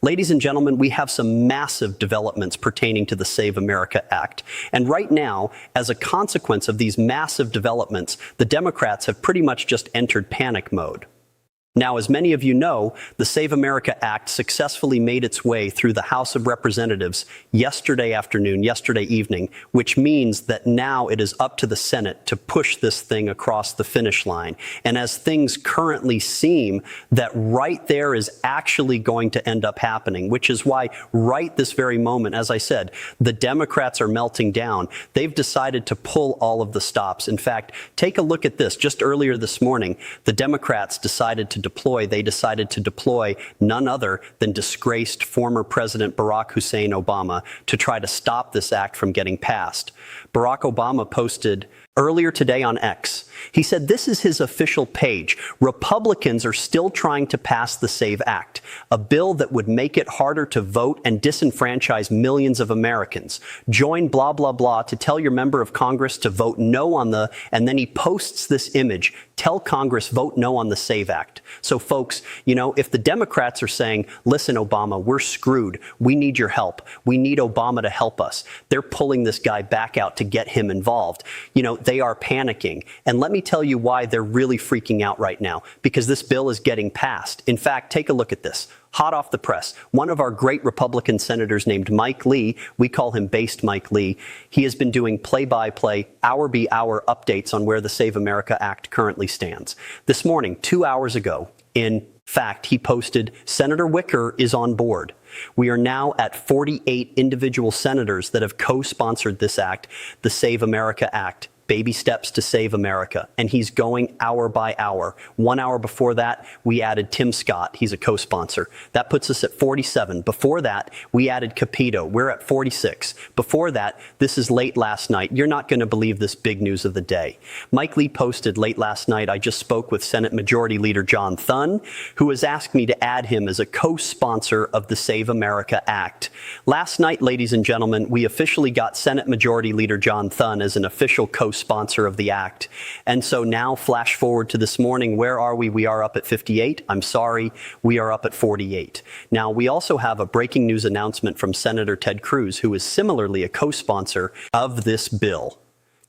Ladies and gentlemen, we have some massive developments pertaining to the Save America Act. And right now, as a consequence of these massive developments, the Democrats have pretty much just entered panic mode. Now, as many of you know, the Save America Act successfully made its way through the House of Representatives yesterday afternoon, yesterday evening, which means that now it is up to the Senate to push this thing across the finish line. And as things currently seem, that right there is actually going to end up happening, which is why right this very moment, as I said, the Democrats are melting down. They've decided to pull all of the stops. In fact, take a look at this. Just earlier this morning, the Democrats decided to deploy none other than disgraced former President Barack Hussein Obama to try to stop this act from getting passed. Barack Obama posted earlier today on X. He said this is his official page. Republicans are still trying to pass the SAVE Act, a bill that would make it harder to vote and disenfranchise millions of Americans. Join blah, blah, blah to tell your member of Congress to vote no on the, and then he posts this image. Tell Congress vote no on the SAVE Act. So folks, you know, if the Democrats are saying, listen, Obama, we're screwed. We need your help. We need Obama to help us. They're pulling this guy back out to get him involved. You know, they are panicking. And let me tell you why they're really freaking out right now, because this bill is getting passed. In fact, take a look at this. Hot off the press, one of our great Republican senators named Mike Lee, we call him Based Mike Lee, he has been doing play-by-play, hour-by-hour updates on where the Save America Act currently stands. This morning, 2 hours ago, in fact, he posted, Senator Wicker is on board. We are now at 48 individual senators that have co-sponsored this act, the Save America Act. Baby steps to save America. And he's going hour by hour. 1 hour before that, we added Tim Scott. He's a co-sponsor. That puts us at 47. Before that, we added Capito. We're at 46. Before that, this is late last night. You're not going to believe this big news of the day. Mike Lee posted late last night, I just spoke with Senate Majority Leader John Thune, who has asked me to add him as a co-sponsor of the Save America Act. Last night, ladies and gentlemen, we officially got Senate Majority Leader John Thune as an official co-sponsor of the act. And so now flash forward to this morning. Where are we? We are up at 58. I'm sorry. We are up at 48. Now, we also have a breaking news announcement from Senator Ted Cruz, who is similarly a co-sponsor of this bill.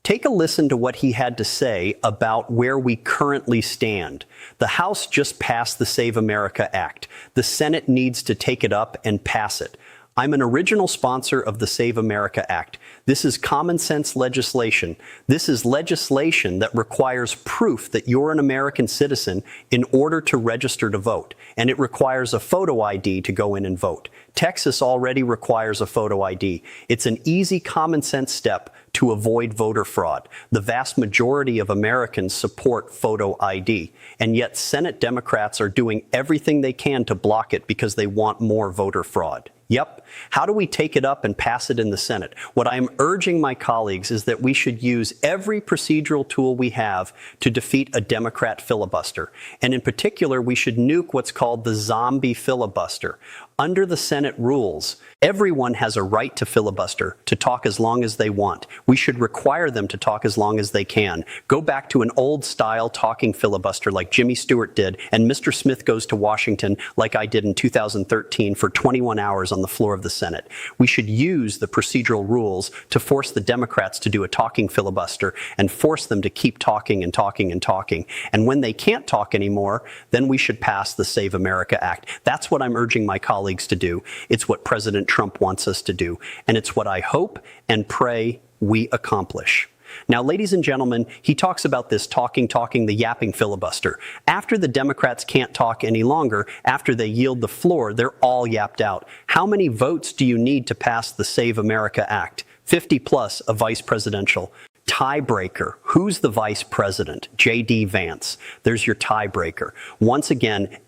Take a listen to what he had to say about where we currently stand. The House just passed the Save America Act. The Senate needs to take it up and pass it. I'm an original sponsor of the Save America Act. This is common sense legislation. This is legislation that requires proof that you're an American citizen in order to register to vote. And it requires a photo ID to go in and vote. Texas already requires a photo ID. It's an easy common sense step to avoid voter fraud. The vast majority of Americans support photo ID. And yet Senate Democrats are doing everything they can to block it because they want more voter fraud. Yep. How do we take it up and pass it in the Senate? What I'm urging my colleagues is that we should use every procedural tool we have to defeat a Democrat filibuster. And in particular, we should nuke what's called the zombie filibuster. Under the Senate rules, everyone has a right to filibuster, to talk as long as they want. We should require them to talk as long as they can. Go back to an old-style talking filibuster like Jimmy Stewart did, and Mr. Smith goes to Washington like I did in 2013 for 21 hours on the floor of the Senate. We should use the procedural rules to force the Democrats to do a talking filibuster and force them to keep talking and talking and talking. And when they can't talk anymore, then we should pass the Save America Act. That's what I'm urging my colleagues to do. It's what President Trump wants us to do. And it's what I hope and pray we accomplish. Now, ladies and gentlemen, he talks about this talking, the yapping filibuster. After the Democrats can't talk any longer, after they yield the floor, they're all yapped out. How many votes do you need to pass the Save America Act? 50 plus a vice presidential. Tiebreaker. Who's the vice president? J.D. Vance. There's your tiebreaker. Once again,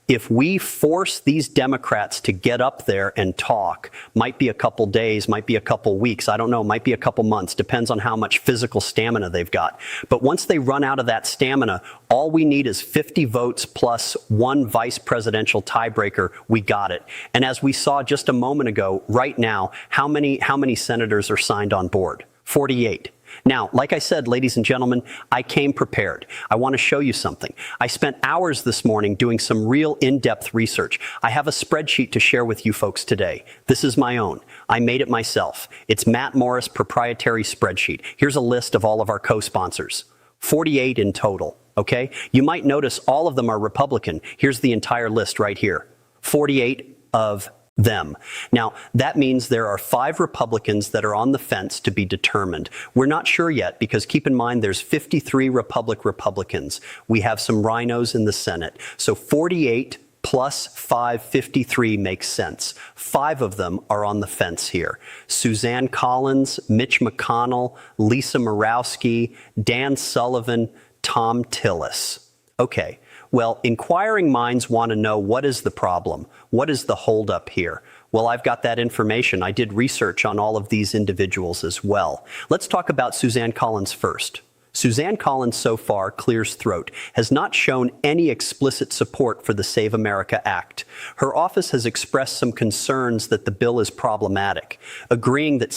if we force these Democrats to get up there and talk, might be a couple days, might be a couple weeks, I don't know, might be a couple months, depends on how much physical stamina they've got. But once they run out of that stamina, all we need is 50 votes plus one vice presidential tiebreaker. We got it. And as we saw just a moment ago, right now, how many senators are signed on board? 48. Now, like I said, ladies and gentlemen, I came prepared. I want to show you something. I spent hours this morning doing some real in-depth research. I have a spreadsheet to share with you folks today. This is my own. I made it myself. It's Matt Morris proprietary spreadsheet. Here's a list of all of our co-sponsors. 48 in total, okay? You might notice all of them are Republican. Here's the entire list right here. 48 of them. Now, that means there are 5 Republicans that are on the fence to be determined. We're not sure yet because keep in mind there's 53 Republicans. We have some rhinos in the Senate. So 48 plus 553 makes sense. 5 of them are on the fence here. Suzanne Collins, Mitch McConnell, Lisa Murkowski, Dan Sullivan, Tom Tillis. Okay. Well, inquiring minds want to know what is the problem? What is the holdup here? Well, I've got that information. I did research on all of these individuals as well. Let's talk about Suzanne Collins first. Suzanne Collins so far clears throat, has not shown any explicit support for the Save America Act. Her office has expressed some concerns that the bill is problematic, agreeing that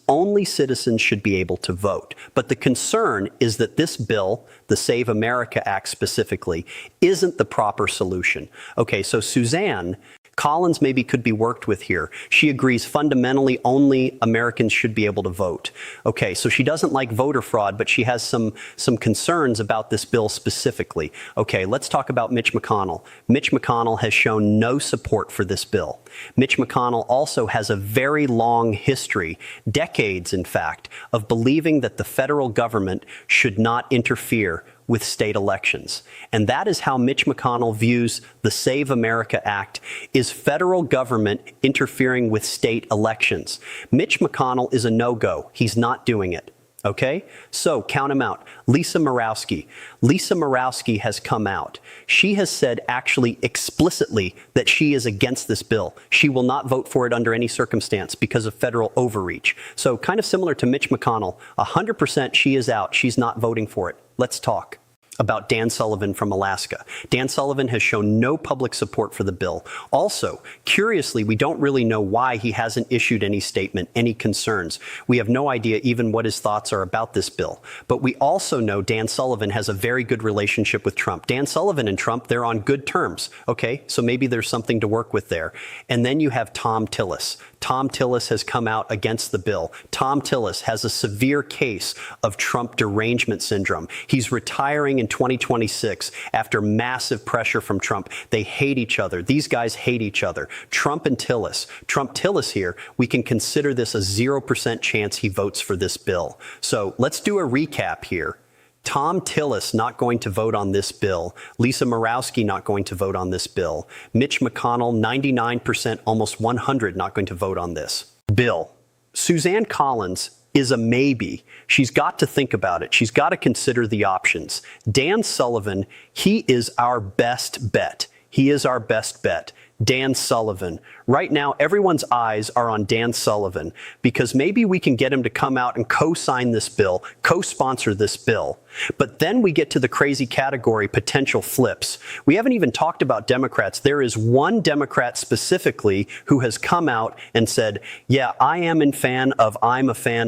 only citizens should be able to vote. But the concern is that this bill, the Save America Act specifically, isn't the proper solution. Okay, so Suzanne Collins maybe could be worked with here. She agrees fundamentally only Americans should be able to vote. Okay, so she doesn't like voter fraud, but she has some concerns about this bill specifically. Okay, let's talk about Mitch McConnell. Mitch McConnell has shown no support for this bill. Mitch McConnell also has a very long history, decades in fact, of believing that the federal government should not interfere with state elections. And that is how Mitch McConnell views the Save America Act, is federal government interfering with state elections. Mitch McConnell is a no-go. He's not doing it. Okay? So count them out. Lisa Murkowski. Lisa Murkowski has come out. She has said actually explicitly that she is against this bill. She will not vote for it under any circumstance because of federal overreach. So kind of similar to Mitch McConnell, 100% she is out. She's not voting for it. Let's talk about Dan Sullivan from Alaska. Dan Sullivan has shown no public support for the bill. Also, curiously, we don't really know why he hasn't issued any statement, any concerns. We have no idea even what his thoughts are about this bill. But we also know Dan Sullivan has a very good relationship with Trump. Dan Sullivan and Trump, they're on good terms. Okay, so maybe there's something to work with there. And then you have Tom Tillis. Tom Tillis has come out against the bill. Tom Tillis has a severe case of Trump derangement syndrome. He's retiring in 2026 after massive pressure from Trump. They hate each other. These guys hate each other. Trump and Tillis. Trump Tillis here, we can consider this a 0% chance he votes for this bill. So let's do a recap here. Tom Tillis not going to vote on this bill. Lisa Murkowski not going to vote on this bill. Mitch McConnell, 99%, almost 100 not going to vote on this bill. Suzanne Collins is a maybe. She's got to think about it. She's got to consider the options. Dan Sullivan, he is our best bet. He is our best bet. Dan Sullivan. Right now, everyone's eyes are on Dan Sullivan because maybe we can get him to come out and co-sign this bill, co-sponsor this bill. But then we get to the crazy category, potential flips. We haven't even talked about Democrats. There is one Democrat specifically who has come out and said, yeah, I'm a fan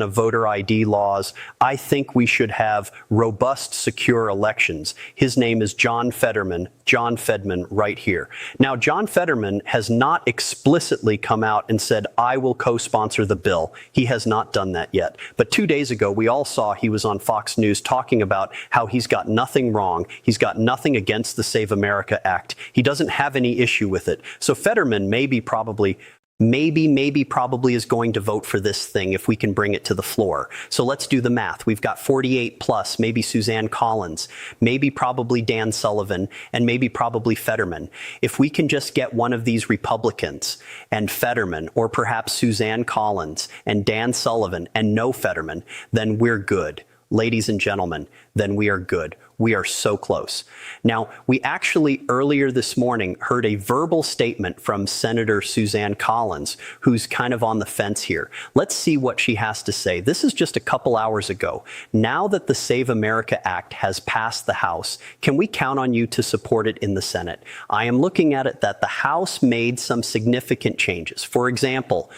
of voter ID laws. I think we should have robust, secure elections. His name is John Fetterman. John Fedman right here. Now, John Fetterman has not explicitly come out and said, I will co-sponsor the bill. He has not done that yet. But 2 days ago, we all saw he was on Fox News talking about how he's got nothing wrong. He's got nothing against the Save America Act. He doesn't have any issue with it. So Fetterman probably is going to vote for this thing if we can bring it to the floor. So let's do the math. We've got 48 plus, maybe Suzanne Collins, maybe probably Dan Sullivan, and maybe probably Fetterman. If we can just get one of these Republicans and Fetterman, or perhaps Suzanne Collins and Dan Sullivan and no Fetterman, then we're good. Ladies and gentlemen, then we are good. We are so close. Now, we actually earlier this morning heard a verbal statement from Senator Suzanne Collins, who's kind of on the fence here. Let's see what she has to say. This is just a couple hours ago. Now that the Save America Act has passed the House, can we count on you to support it in the Senate? I am looking at it that the House made some significant changes. For example,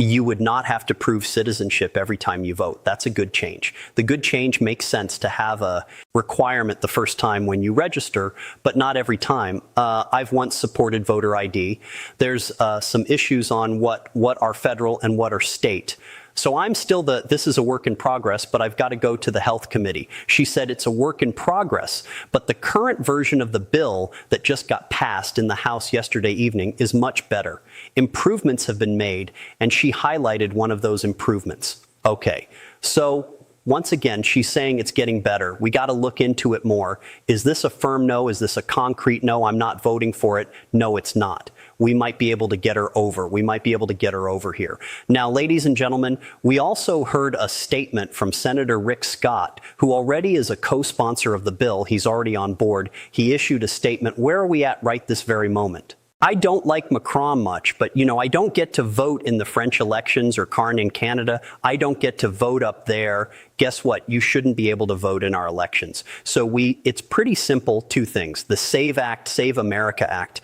you would not have to prove citizenship every time you vote. That's a good change. The good change makes sense to have a requirement the first time when you register, but not every time. I've once supported voter ID. There's some issues on what are federal and what are state. So I'm still this is a work in progress, but I've got to go to the health committee. She said it's a work in progress, but the current version of the bill that just got passed in the House yesterday evening is much better. Improvements have been made, and she highlighted one of those improvements. Okay, so once again, she's saying it's getting better. We got to look into it more. Is this a firm no? Is this a concrete no? I'm not voting for it. No, it's not. We might be able to get her over. We might be able to get her over here. Now, ladies and gentlemen, we also heard a statement from Senator Rick Scott, who already is a co-sponsor of the bill. He's already on board. He issued a statement. Where are we at right this very moment? I don't like Macron much, but, you know, I don't get to vote in the French elections or Carn in Canada. I don't get to vote up there. Guess what? You shouldn't be able to vote in our elections. So it's pretty simple, two things. The SAVE Act, Save America Act,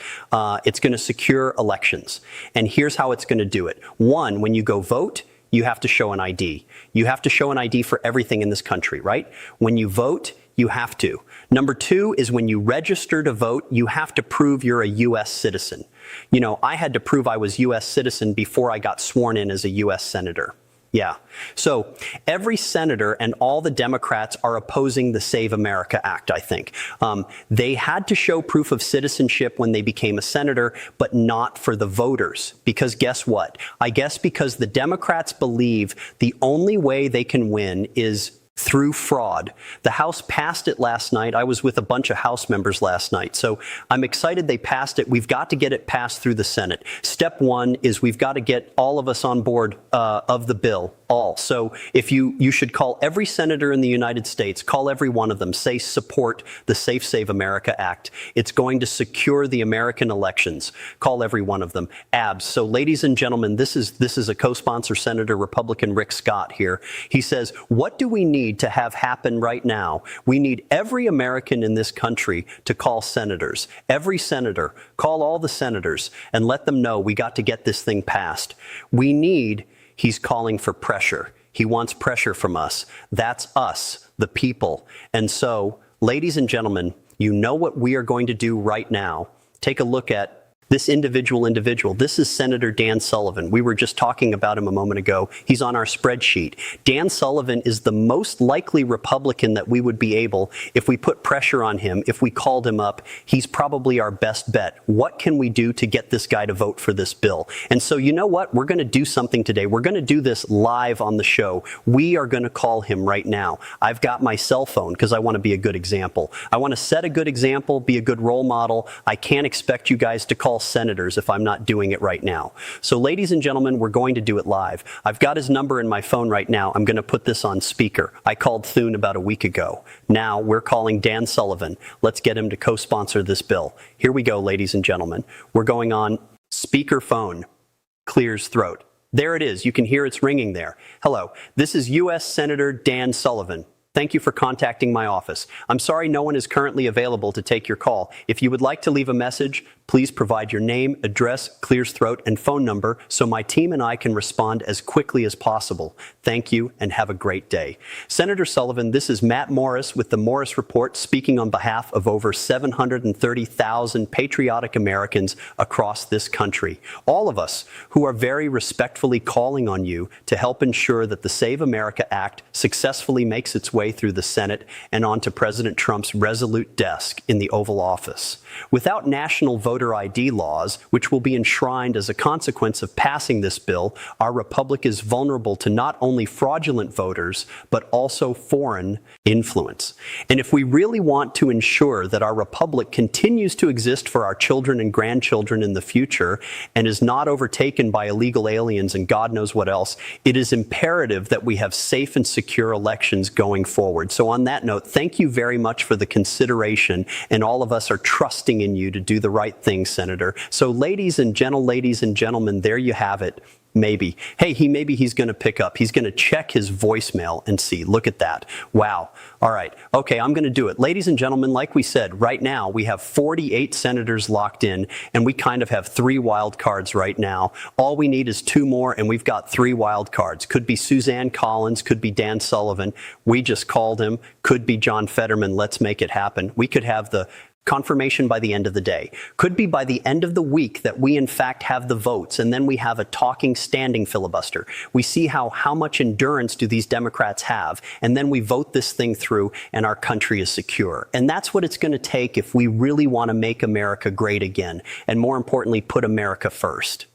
it's going to secure elections. And here's how it's going to do it. One, when you go vote, you have to show an ID. You have to show an ID for everything in this country, right? When you vote, you have to. Number two is when you register to vote, you have to prove you're a U.S. citizen. You know, I had to prove I was U.S. citizen before I got sworn in as a U.S. senator. Yeah. So every senator and all the Democrats are opposing the Save America Act, I think. They had to show proof of citizenship when they became a senator, but not for the voters. Because guess what? I guess because the Democrats believe the only way they can win is through fraud. The House passed it last night. I was with a bunch of House members last night. So I'm excited they passed it. We've got to get it passed through the Senate. Step one is we've got to get all of us on board of the bill. All. So if you should call every senator in the United States, call every one of them, say support the Safe Save America Act. It's going to secure the American elections. Call every one of them. Abs. So ladies and gentlemen, this is a co-sponsor Senator Republican Rick Scott here. He says, what do we need to have happen right now? We need every American in this country to call senators. Every senator, call all the senators and let them know we got to get this thing passed. He's calling for pressure. He wants pressure from us. That's us, the people. And so, ladies and gentlemen, you know what we are going to do right now. Take a look at this individual. This is Senator Dan Sullivan. We were just talking about him a moment ago. He's on our spreadsheet. Dan Sullivan is the most likely Republican that we would be able, if we put pressure on him, if we called him up, he's probably our best bet. What can we do to get this guy to vote for this bill? And so you know what? We're going to do something today. We're going to do this live on the show. We are going to call him right now. I've got my cell phone because I want to be a good example. I want to set a good example, be a good role model. I can't expect you guys to call senators if I'm not doing it right now. So ladies and gentlemen, we're going to do it live. I've got his number in my phone right now. I'm going to put this on speaker. I called Thune about a week ago. Now we're calling Dan Sullivan. Let's get him to co-sponsor this bill. Here we go, ladies and gentlemen. We're going on speaker phone. Clears throat. There it is. You can hear it's ringing there. Hello. This is U.S. Senator Dan Sullivan. Thank you for contacting my office. I'm sorry no one is currently available to take your call. If you would like to leave a message, please provide your name, address, clears throat, and phone number so my team and I can respond as quickly as possible. Thank you and have a great day. Senator Sullivan, this is Matt Morris with the Morris Report speaking on behalf of over 730,000 patriotic Americans across this country. All of us who are very respectfully calling on you to help ensure that the Save America Act successfully makes its way through the Senate and onto President Trump's resolute desk in the Oval Office. Without national voter ID laws, which will be enshrined as a consequence of passing this bill, our republic is vulnerable to not only fraudulent voters, but also foreign influence. And if we really want to ensure that our republic continues to exist for our children and grandchildren in the future and is not overtaken by illegal aliens and God knows what else, it is imperative that we have safe and secure elections going forward. So on that note, thank you very much for the consideration, and all of us are trusting in you to do the right thing, Senator. So ladies and gentlemen, there you have it. Maybe. Hey, maybe he's going to pick up. He's going to check his voicemail and see. Look at that. Wow. All right. Okay, I'm going to do it. Ladies and gentlemen, like we said, right now we have 48 senators locked in, and we kind of have 3 wild cards right now. All we need is 2 more, and we've got 3 wild cards. Could be Suzanne Collins, could be Dan Sullivan. We just called him. Could be John Fetterman. Let's make it happen. We could have the confirmation by the end of the day. Could be by the end of the week that we in fact have the votes, and then we have a talking standing filibuster. We see how much endurance do these Democrats have, and then we vote this thing through and our country is secure. And that's what it's going to take if we really want to make America great again, and more importantly, put America first.